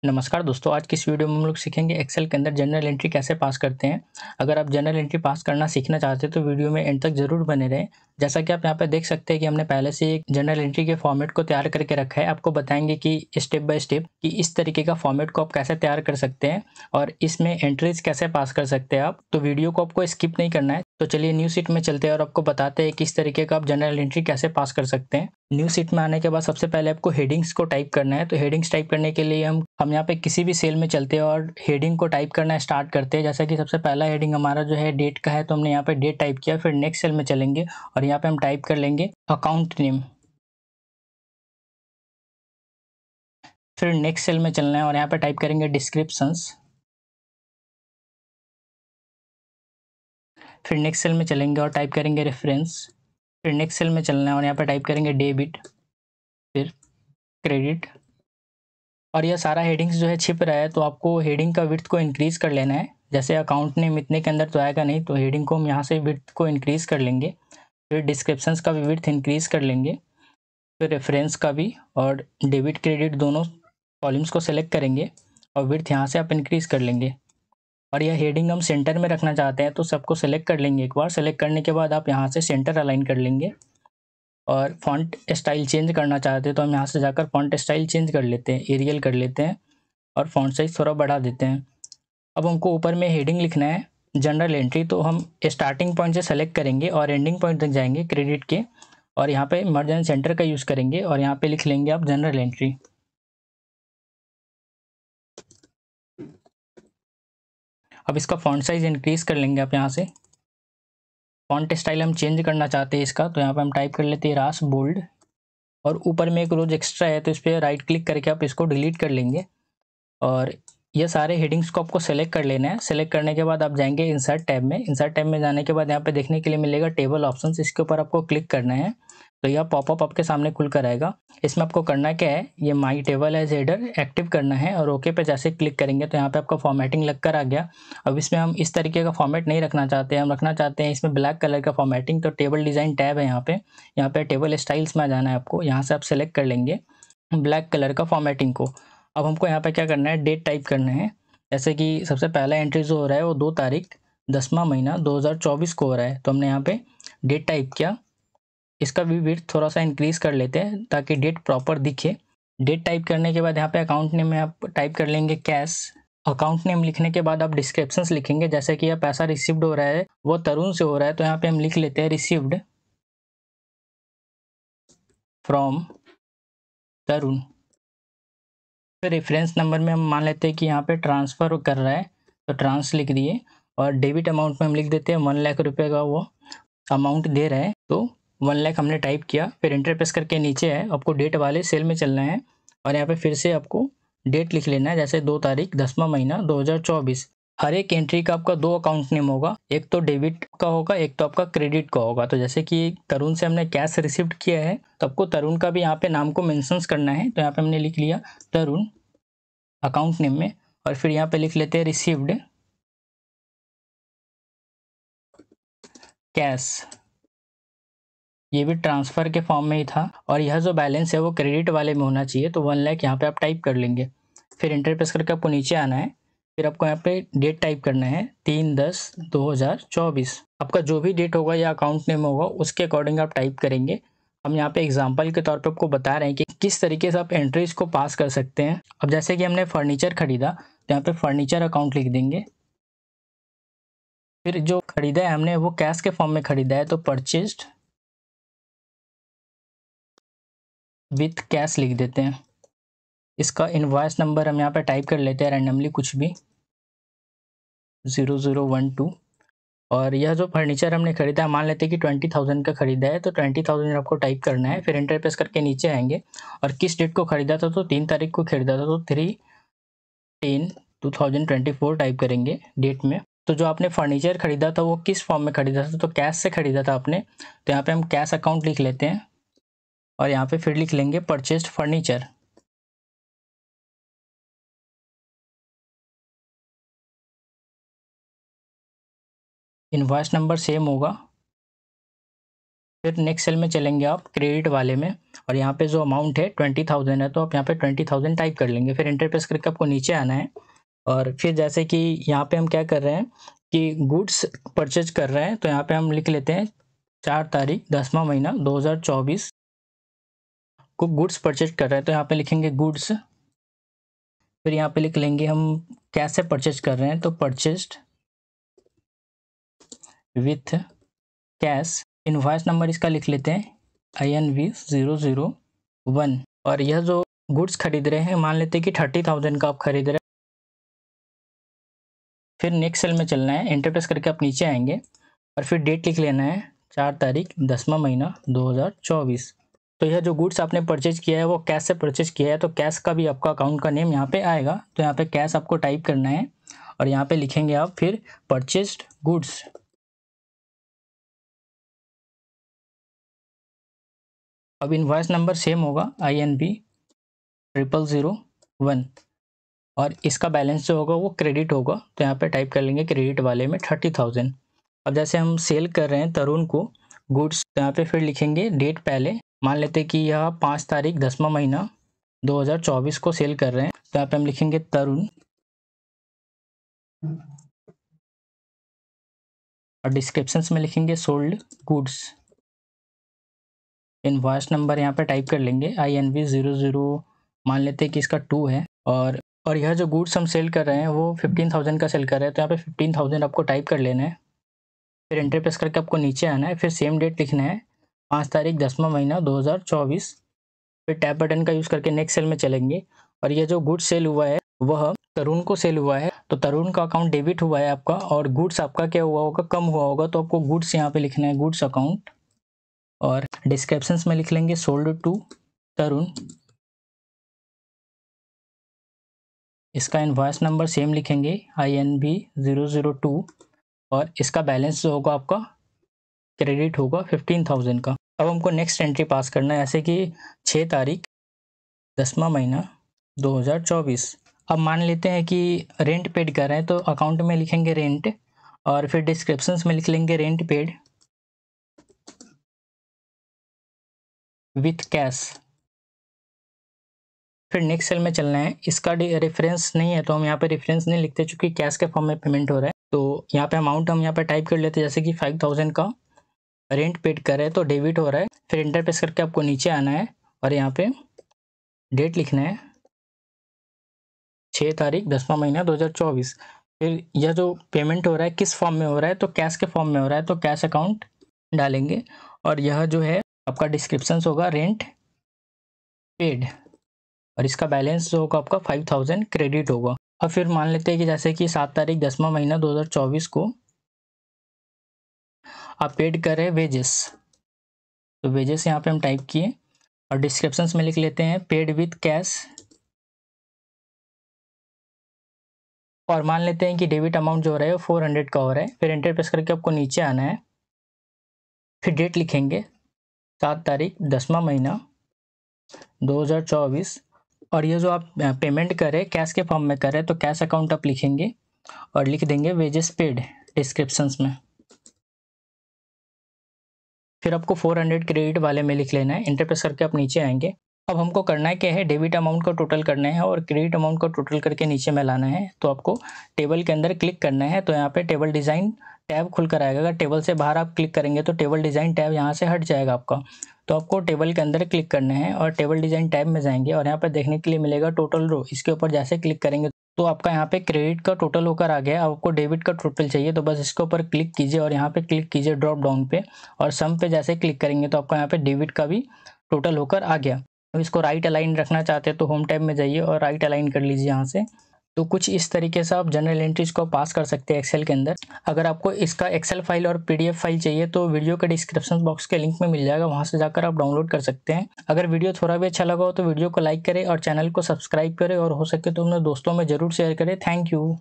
नमस्कार दोस्तों, आज की इस वीडियो में हम लोग सीखेंगे एक्सेल के अंदर जर्नल एंट्री कैसे पास करते हैं। अगर आप जर्नल एंट्री पास करना सीखना चाहते हैं तो वीडियो में एंड तक जरूर बने रहें। जैसा कि आप यहाँ पे देख सकते हैं कि हमने पहले से एक जर्नल एंट्री के फॉर्मेट को तैयार करके रखा है। आपको बताएंगे कि स्टेप बाय स्टेप कि इस तरीके का फॉर्मेट को आप कैसे तैयार कर सकते हैं और इसमें एंट्रीज कैसे पास कर सकते हैं आप। तो वीडियो को आपको स्किप नहीं करना है। तो चलिए न्यू सीट में चलते हैं और आपको बताते हैं कि इस तरीके का आप जर्नल एंट्री कैसे पास कर सकते हैं। न्यू सीट में आने के बाद सबसे पहले आपको हेडिंग्स को टाइप करना है। तो हेडिंग्स टाइप करने के लिए हम यहाँ पे किसी भी सेल में चलते हैं और हेडिंग को टाइप करना स्टार्ट करते हैं। जैसा कि सबसे पहला हेडिंग हमारा जो है डेट का है, तो हमने यहाँ पे डेट टाइप किया। फिर नेक्स्ट सेल में चलेंगे और यहाँ पे हम टाइप कर लेंगे अकाउंट नेम। फिर नेक्स्ट सेल में चलना है और यहाँ पे टाइप करेंगे डिस्क्रिप्शंस। फिर नेक्स्ट सेल में चलेंगे और टाइप करेंगे रेफरेंस। फिर नेक्स्ट सेल में चलना है और यहाँ पे टाइप करेंगे डेबिट, फिर क्रेडिट। और यह सारा हेडिंग्स जो है छिप रहा है, तो आपको हेडिंग का विड्थ को इंक्रीज कर लेना है। जैसे अकाउंट नेम इतने के अंदर तो आएगा नहीं, तो हेडिंग को हम यहाँ से विड्थ को इंक्रीज कर लेंगे। फिर डिस्क्रिप्शंस का भी विड्थ इंक्रीज कर लेंगे, फिर रेफरेंस का भी, और डेबिट क्रेडिट दोनों कॉलम्स को सेलेक्ट करेंगे और विड्थ यहाँ से आप इंक्रीज कर लेंगे। और यह हेडिंग हम सेंटर में रखना चाहते हैं, तो सबको सेलेक्ट कर लेंगे। एक बार सेलेक्ट करने के बाद आप यहाँ से सेंटर अलाइन कर लेंगे। और फॉन्ट स्टाइल चेंज करना चाहते हैं तो हम यहाँ से जाकर फॉन्ट स्टाइल चेंज कर लेते हैं, एरियल कर लेते हैं और फॉन्ट साइज थोड़ा बढ़ा देते हैं। अब हमको ऊपर में हेडिंग लिखना है जनरल एंट्री, तो हम स्टार्टिंग पॉइंट से सेलेक्ट करेंगे और एंडिंग पॉइंट तक जाएंगे क्रेडिट के, और यहाँ पे मर्ज एंड सेंटर का यूज़ करेंगे और यहाँ पे लिख लेंगे आप जनरल एंट्री। अब इसका फॉन्ट साइज इंक्रीज कर लेंगे आप यहाँ से। फॉन्ट स्टाइल हम चेंज करना चाहते हैं इसका, तो यहाँ पे हम टाइप कर लेते हैं रास बोल्ड। और ऊपर में एक रोज एक्स्ट्रा है, तो इस पर राइट क्लिक करके आप इसको डिलीट कर लेंगे। और ये सारे हेडिंग्स को आपको सेलेक्ट कर लेना है। सेलेक्ट करने के बाद आप जाएंगे इंसर्ट टैब में। इंसर्ट टैब में जाने के बाद यहाँ पे देखने के लिए मिलेगा टेबल ऑप्शंस, इसके ऊपर आपको क्लिक करना है। तो यह पॉपअप आपके सामने खुल कर आएगा। इसमें आपको करना क्या है, ये my table as header active करना है और ओके पे जैसे क्लिक करेंगे तो यहाँ पे आपका फॉर्मेटिंग लग कर आ गया। अब इसमें हम इस तरीके का फॉर्मेट नहीं रखना चाहते हैं, हम रखना चाहते हैं इसमें ब्लैक कलर का फॉर्मेटिंग। तो टेबल डिज़ाइन टैब है यहाँ पे टेबल स्टाइल्स में आ जाना है आपको। यहाँ से आप सेलेक्ट कर लेंगे ब्लैक कलर का फॉर्मेटिंग को। अब हमको यहाँ पे क्या करना है, डेट टाइप करना है। जैसे कि सबसे पहला एंट्री जो हो रहा है वो 2 तारीख 10वां महीना 2024 को हो रहा है, तो हमने यहाँ पे डेट टाइप किया। इसका भी विड्थ थोड़ा सा इंक्रीज कर लेते हैं ताकि डेट प्रॉपर दिखे। डेट टाइप करने के बाद यहाँ पे अकाउंट नेम में आप टाइप कर लेंगे कैश। अकाउंट नेम लिखने के बाद आप डिस्क्रिप्शंस लिखेंगे। जैसे कि यह पैसा रिसीव्ड हो रहा है वो तरुण से हो रहा है, तो यहाँ पे हम लिख लेते हैं रिसीव्ड फ्रॉम तरुण। फिर रेफरेंस नंबर में हम मान लेते हैं कि यहाँ पे ट्रांसफ़र कर रहा है, तो ट्रांस लिख दिए। और डेबिट अमाउंट में हम लिख देते हैं 1,00,000 रुपये का वो अमाउंट दे रहे हैं, तो 1,00,000 हमने टाइप किया। फिर एंटर प्रेस करके नीचे है आपको डेट वाले सेल में चलना है और यहाँ पे फिर से आपको डेट लिख लेना है। जैसे 2 तारीख 10वां महीना 2024। हर एक एंट्री का आपका 2 अकाउंट नेम होगा, एक तो डेबिट का होगा, एक तो आपका क्रेडिट का होगा। तो जैसे कि तरुण से हमने कैश रिसीव्ड किया है, तो आपको तरुण का भी यहाँ पे नाम को मेंशंस करना है। तो यहाँ पे हमने लिख लिया तरुण अकाउंट नेम में, और फिर यहाँ पे लिख लेते हैं रिसीव्ड कैश। ये भी ट्रांसफ़र के फॉर्म में ही था और यह जो बैलेंस है वो क्रेडिट वाले में होना चाहिए, तो 1,00,000 यहाँ पे आप टाइप कर लेंगे। फिर एंटर प्रेस करके आपको नीचे आना है। फिर आपको यहाँ पे डेट टाइप करना है 3/10/2024। आपका जो भी डेट होगा या अकाउंट नेम होगा उसके अकॉर्डिंग आप टाइप करेंगे। हम यहाँ पे एग्जाम्पल के तौर पे आपको बता रहे हैं कि किस तरीके से आप एंट्रीज को पास कर सकते हैं। अब जैसे कि हमने फर्नीचर खरीदा, तो यहाँ पे फर्नीचर अकाउंट लिख देंगे। फिर जो खरीदा है हमने वो कैश के फॉर्म में खरीदा है, तो परचेज्ड विथ कैश लिख देते हैं। इसका इनवॉइस नंबर हम यहाँ पे टाइप कर लेते हैं रैंडमली कुछ भी 0012। और यह जो फर्नीचर हमने खरीदा है मान लेते हैं कि 20,000 का खरीदा है, तो 20,000 आपको टाइप करना है। फिर एंटर प्रेस करके नीचे आएंगे और किस डेट को खरीदा था, तो 3 तारीख को खरीदा था, तो 3/10/2024 टाइप करेंगे डेट में। तो जो आपने फर्नीचर खरीदा था वो किस फॉर्म में खरीदा था, तो कैश से खरीदा था आपने, तो यहाँ पे हम कैश अकाउंट लिख लेते हैं और यहाँ पे फिर लिख लेंगे purchased furniture. Invoice number same होगा फिर नेक्स्ट सेल में चलेंगे आप क्रेडिट वाले में, और यहाँ पे जो अमाउंट है 20,000 है, तो आप यहाँ पे 20,000 टाइप कर लेंगे। फिर एंटर प्रेस करके आपको नीचे आना है, और फिर जैसे कि यहाँ पे हम क्या कर रहे हैं कि गुड्स परचेज कर रहे हैं, तो यहाँ पे हम लिख लेते हैं 4 तारीख 10वां महीना 2024 को गुड्स परचेज कर रहे हैं, तो यहाँ पे लिखेंगे गुड्स। फिर यहाँ पे लिख लेंगे हम कैसे परचेज कर रहे हैं, तो purchased with cash. Invoice number इसका लिख लेते हैं INV001, और यह जो गुड्स खरीद रहे हैं मान लेते हैं कि 30,000 का आप खरीद रहे हैं। फिर नेक्स्ट सेल में चलना है, एंटर प्रेस करके आप नीचे आएंगे, और फिर डेट लिख लेना है 4 तारीख 10वां महीना 2024। तो यह जो गुड्स आपने परचेज किया है वो कैश से परचेज किया है, तो कैश का भी आपका अकाउंट का नेम यहाँ पे आएगा। तो यहाँ पे कैश आपको टाइप करना है, और यहाँ पे लिखेंगे आप फिर परचेज्ड गुड्स। अब इनवॉइस नंबर सेम होगा INB001, और इसका बैलेंस जो होगा वो क्रेडिट होगा, तो यहाँ पे टाइप कर लेंगे क्रेडिट वाले में 30,000। अब जैसे हम सेल कर रहे हैं तरुण को गुड्स, तो यहाँ पे फिर लिखेंगे डेट पहले, मान लेते कि यह 5 तारीख 10वां महीना 2024 को सेल कर रहे हैं, तो यहाँ पे हम लिखेंगे तरुण, और डिस्क्रिप्शंस में लिखेंगे सोल्ड गुड्स। इनवॉइस नंबर यहाँ पे टाइप कर लेंगे INV00, मान लेते हैं कि इसका 2 है, और यह जो गुड्स हम सेल कर रहे हैं वो 15,000 का सेल कर रहे हैं, तो यहाँ पे 15,000 आपको टाइप कर लेना है। फिर एंटर प्रेस करके आपको नीचे आना है, फिर सेम डेट लिखना है 5 तारीख 10वां महीना 2024। फिर टैब बटन का यूज़ करके नेक्स्ट सेल में चलेंगे, और यह जो गुड्स सेल हुआ है वह तरुण को सेल हुआ है, तो तरुण का अकाउंट डेबिट हुआ है आपका, और गुड्स आपका क्या हुआ होगा, कम हुआ होगा, तो आपको गुड्स यहाँ पे लिखना है गुड्स अकाउंट, और डिस्क्रिप्शंस में लिख लेंगे सोल्ड टू तरुण। इसका इनवॉइस नंबर सेम लिखेंगे INB002, और इसका बैलेंस जो होगा आपका क्रेडिट होगा 15,000 का। अब हमको नेक्स्ट एंट्री पास करना है, ऐसे कि 6 तारीख 10वां महीना 2024। अब मान लेते हैं कि रेंट पेड कर रहे हैं, तो अकाउंट में लिखेंगे रेंट, और फिर डिस्क्रिप्शंस में लिख लेंगे रेंट पेड विथ कैश। फिर नेक्स्ट सेल में चलना है, इसका रेफरेंस नहीं है तो हम यहाँ पे रेफरेंस नहीं लिखते, चूंकि कैश के फॉर्म में पेमेंट हो रहा है, तो यहाँ पे अमाउंट हम यहाँ पे टाइप कर लेते हैं, जैसे कि 5,000 का रेंट पेड कर रहे हैं तो डेबिट हो रहा है। फिर एंटर प्रेस करके आपको नीचे आना है, और यहाँ पे डेट लिखना है 6 तारीख 10वां महीना 2024। फिर यह जो पेमेंट हो रहा है किस फॉर्म में हो रहा है, तो कैश के फॉर्म में हो रहा है, तो कैश अकाउंट डालेंगे, और यह जो है आपका डिस्क्रिप्शन होगा रेंट पेड, और इसका बैलेंस जो होगा आपका 5,000 क्रेडिट होगा। और फिर मान लेते हैं कि जैसे कि 7 तारीख 10वां महीना 2024 को आप पेड कर रहे हैं वेजेस, तो वेजेस यहाँ पे हम टाइप किए, और डिस्क्रिप्शंस में लिख लेते हैं पेड विथ कैश, और मान लेते हैं कि डेबिट अमाउंट जो हो रहा है वो 400 का हो रहा है। फिर एंटर प्रेस करके आपको नीचे आना है, फिर डेट लिखेंगे 7 तारीख 10वां महीना 2024, और ये जो आप पेमेंट करें कैश के फॉर्म में करें, तो कैश अकाउंट आप लिखेंगे और लिख देंगे वेजेस पेड डिस्क्रिप्शंस में। फिर आपको 400 क्रेडिट वाले में लिख लेना है, एंटर प्रेस करके आप नीचे आएंगे। अब हमको करना है क्या है, डेबिट अमाउंट का टोटल करना है और क्रेडिट अमाउंट का टोटल करके नीचे में लाना है। तो आपको टेबल के अंदर क्लिक करना है, तो यहाँ पे टेबल डिज़ाइन टैब खुल कर आएगा। अगर टेबल से बाहर आप क्लिक करेंगे तो टेबल डिज़ाइन टैब यहाँ से हट जाएगा आपका। तो आपको टेबल के अंदर क्लिक करना है और टेबल डिज़ाइन टैब में जाएंगे, और यहाँ पर देखने के लिए मिलेगा टोटल रो। इसके ऊपर जैसे क्लिक करेंगे तो आपका यहाँ पे क्रेडिट का टोटल होकर आ गया। आपको डेबिट का टोटल चाहिए तो बस इसके ऊपर क्लिक कीजिए और यहाँ पे क्लिक कीजिए ड्रॉप डाउन पे, और सम पे जैसे क्लिक करेंगे तो आपका यहाँ पे डेबिट का भी टोटल होकर आ गया। अब इसको राइट अलाइन रखना चाहते हैं तो होम टैब में जाइए और राइट अलाइन कर लीजिए यहाँ से। तो कुछ इस तरीके से आप जनरल एंट्रीज को पास कर सकते हैं एक्सेल के अंदर। अगर आपको इसका एक्सेल फाइल और पीडीएफ फाइल चाहिए तो वीडियो के डिस्क्रिप्शन बॉक्स के लिंक में मिल जाएगा, वहां से जाकर आप डाउनलोड कर सकते हैं। अगर वीडियो थोड़ा भी अच्छा लगा हो तो वीडियो को लाइक करें और चैनल को सब्सक्राइब करें, और हो सके तो अपने दोस्तों में जरूर शेयर करें। Thank you.